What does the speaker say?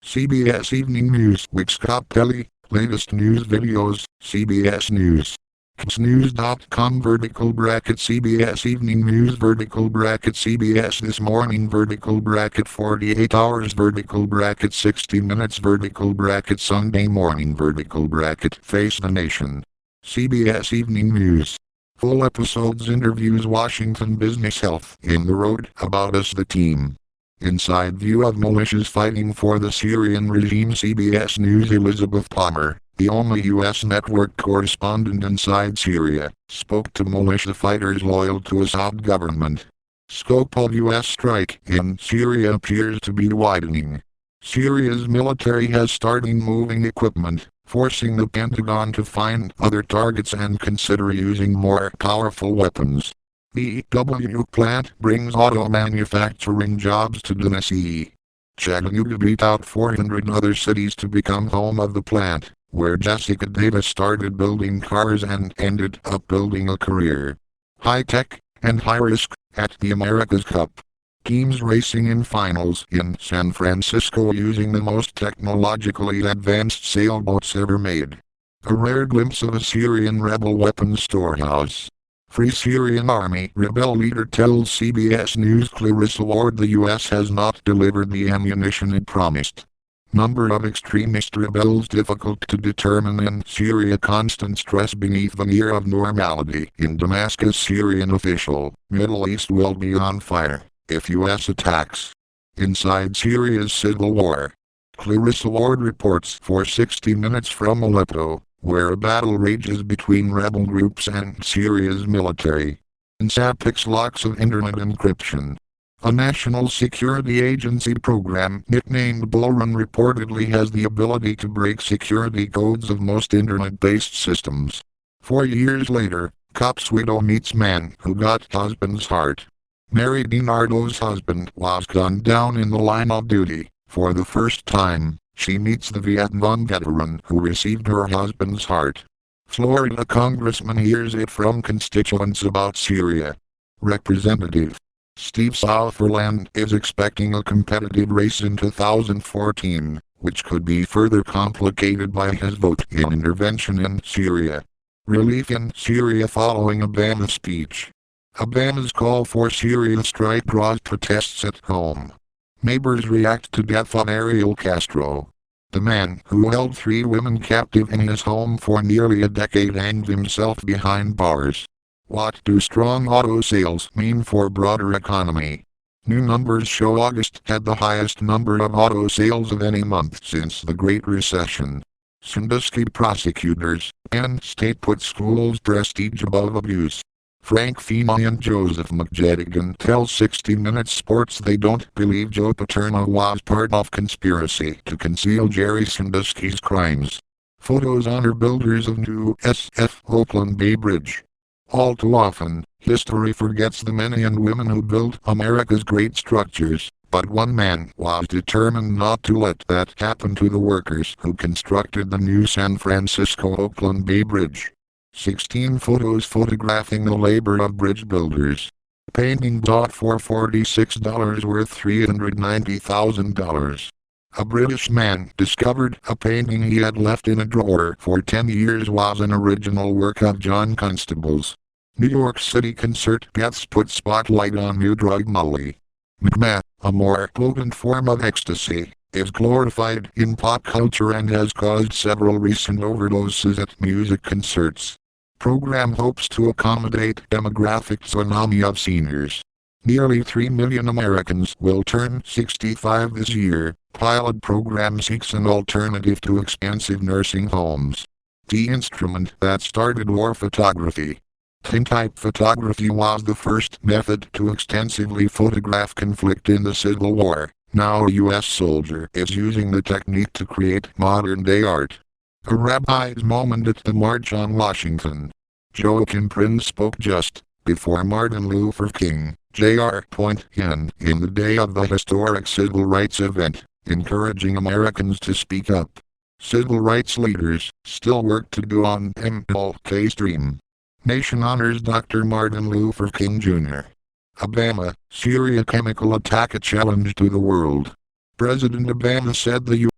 CBS Evening News with Scott Pelley, latest news videos, CBS News. CBSNews.com /CBS Evening News /CBS This Morning /48 Hours /60 Minutes Sunday Morning Face the Nation. CBS Evening News. Full episodes interviews Washington Business Health In the Road About Us the Team. Inside view of militias fighting for the Syrian regime. CBS News Elizabeth Palmer, the only U.S. network correspondent inside Syria, spoke to militia fighters loyal to Assad government. Scope of U.S. strike in Syria appears to be widening. Syria's military has started moving equipment, forcing the Pentagon to find other targets and consider using more powerful weapons. The VW plant brings auto manufacturing jobs to Tennessee. Chattanooga beat out 400 other cities to become home of the plant, where Jessica Davis started building cars and ended up building a career. High tech and high risk at the America's Cup. Teams racing in finals in San Francisco using the most technologically advanced sailboats ever made. A rare glimpse of a Syrian rebel weapons storehouse. Free Syrian Army rebel leader tells CBS News Clarissa Ward the U.S. has not delivered the ammunition it promised. Number of extremist rebels difficult to determine in Syria. Constant stress beneath veneer of normality. In Damascus, Syrian official, Middle East will be on fire if U.S. attacks. Inside Syria's civil war. Clarissa Ward reports for 60 Minutes from Aleppo, where a battle rages between rebel groups and Syria's military. NSA picks locks of internet encryption. A national security agency program nicknamed Bullrun reportedly has the ability to break security codes of most internet-based systems. 4 years later, cop's widow meets man who got husband's heart. Mary DiNardo's husband was gunned down in the line of duty. For the first time, she meets the Vietnam veteran who received her husband's heart. Florida congressman hears it from constituents about Syria. Representative Steve Sutherland is expecting a competitive race in 2014, which could be further complicated by his vote in intervention in Syria. Relief in Syria following Obama's speech. Obama's call for Syria strike draws protests at home. Neighbors react to death of Ariel Castro. The man who held 3 women captive in his home for nearly a decade hanged himself behind bars. What do strong auto sales mean for broader economy? New numbers show August had the highest number of auto sales of any month since the Great Recession. Sandusky prosecutors and state put schools' prestige above abuse. Frank Feeney and Joseph McJettigan tell 60 Minutes Sports they don't believe Joe Paterno was part of conspiracy to conceal Jerry Sandusky's crimes. Photos honor builders of new SF Oakland Bay Bridge. All too often, history forgets the men and women who built America's great structures, but one man was determined not to let that happen to the workers who constructed the new San Francisco Oakland Bay Bridge. 16 photos photographing the labor of bridge builders. Painting bought for $46 worth $390,000. A British man discovered a painting he had left in a drawer for 10 years was an original work of John Constable's. New York City concert gets put spotlight on new drug Molly. Meth, a more potent form of ecstasy, is glorified in pop culture and has caused several recent overdoses at music concerts. Program hopes to accommodate demographic tsunami of seniors. Nearly 3 million Americans will turn 65 this year. Pilot program seeks an alternative to expensive nursing homes. The instrument that started war photography. Tintype photography was the first method to extensively photograph conflict in the Civil War. Now a U.S. soldier is using the technique to create modern-day art. A rabbi's moment at the March on Washington. Joachim Prince spoke just before Martin Luther King, Jr. in the day of the historic civil rights event, encouraging Americans to speak up. Civil rights leaders still work to do on MLK's dream. Nation honors Dr. Martin Luther King, Jr. Obama, Syria chemical attack a challenge to the world. President Obama said the